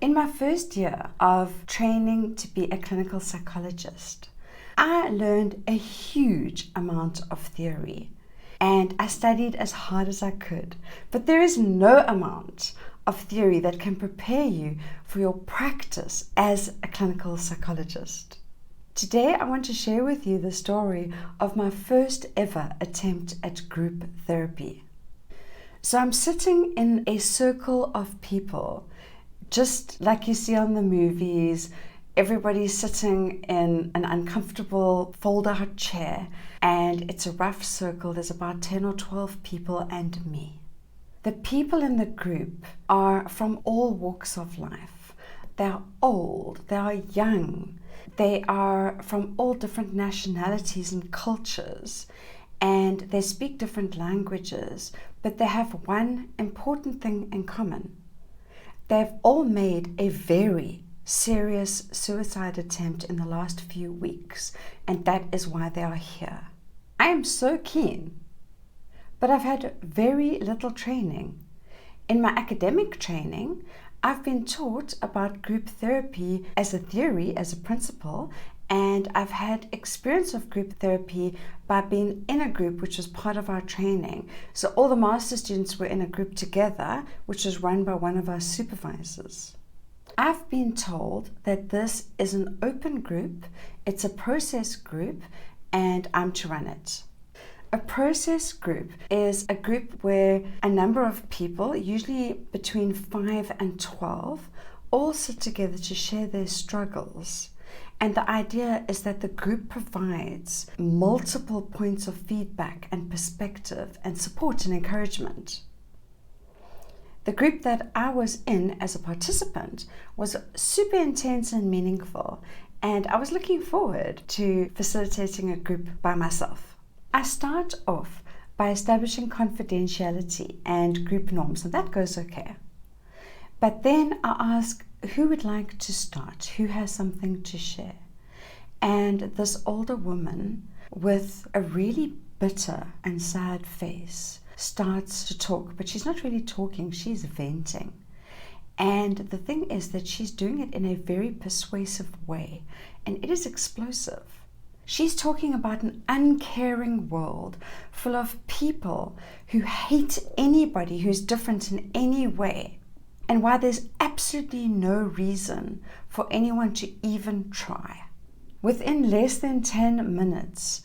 In my first year of training to be a clinical psychologist, I learned a huge amount of theory and I studied as hard as I could. But there is no amount of theory that can prepare you for your practice as a clinical psychologist. Today, I want to share with you the story of my first ever attempt at group therapy. So I'm sitting in a circle of people, just like you see on the movies. Everybody's sitting in an uncomfortable fold-out chair, and it's a rough circle. There's about 10 or 12 people and me. The people in the group are from all walks of life. They are old, they are young, they are from all different nationalities and cultures, and they speak different languages, but they have one important thing in common. They've all made a very serious suicide attempt in the last few weeks, and that is why they are here. I am so keen, but I've had very little training. In my academic training, I've been taught about group therapy as a theory, as a principle, and I've had experience of group therapy by being in a group which was part of our training. So all the master students were in a group together, which was run by one of our supervisors. I've been told that this is an open group, it's a process group, and I'm to run it. A process group is a group where a number of people, usually between 5 and 12, all sit together to share their struggles. And the idea is that the group provides multiple points of feedback and perspective and support and encouragement. The group that I was in as a participant was super intense and meaningful, and I was looking forward to facilitating a group by myself. I start off by establishing confidentiality and group norms, and that goes okay. But then I ask who would like to start, who has something to share. And this older woman with a really bitter and sad face starts to talk, but she's not really talking, she's venting. And the thing is that she's doing it in a very persuasive way, and it is explosive. She's talking about an uncaring world full of people who hate anybody who's different in any way, and why there's absolutely no reason for anyone to even try. Within less than 10 minutes,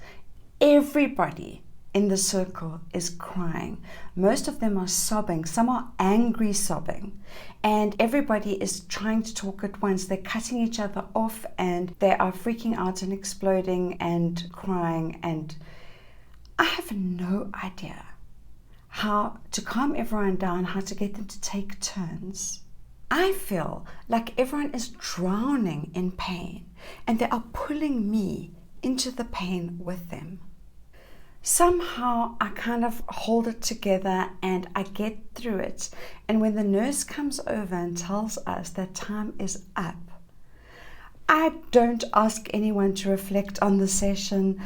everybody in the circle is crying. Most of them are sobbing. Some are angry sobbing. And everybody is trying to talk at once. They're cutting each other off and they are freaking out and exploding and crying. And I have no idea how to calm everyone down, how to get them to take turns. I feel like everyone is drowning in pain and they are pulling me into the pain with them. Somehow I kind of hold it together and I get through it. And when the nurse comes over and tells us that time is up, I don't ask anyone to reflect on the session.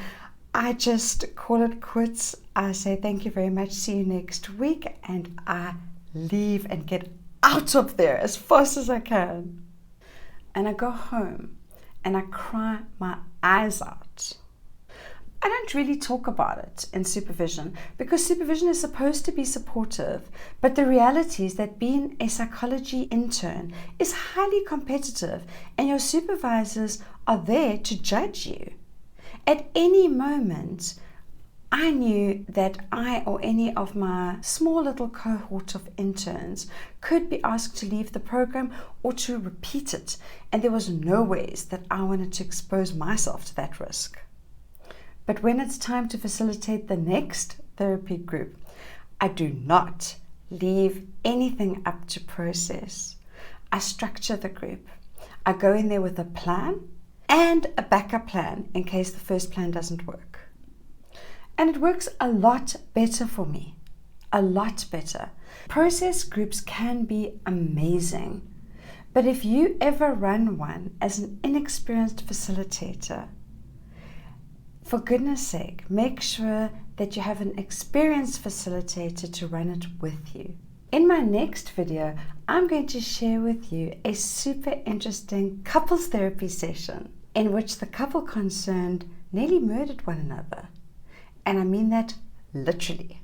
I just call it quits. I say thank you very much, see you next week, and I leave and get out of there as fast as I can. And I go home and I cry my eyes out. I don't really talk about it in supervision because supervision is supposed to be supportive, but the reality is that being a psychology intern is highly competitive and your supervisors are there to judge you. At any moment, I knew that I or any of my small little cohort of interns could be asked to leave the program or to repeat it, and there was no ways that I wanted to expose myself to that risk. But when it's time to facilitate the next therapy group, I do not leave anything up to process. I structure the group. I go in there with a plan and a backup plan in case the first plan doesn't work. And it works a lot better for me, a lot better. Process groups can be amazing, but if you ever run one as an inexperienced facilitator, for goodness sake, make sure that you have an experienced facilitator to run it with you. In my next video, I'm going to share with you a super interesting couples therapy session in which the couple concerned nearly murdered one another. And I mean that literally.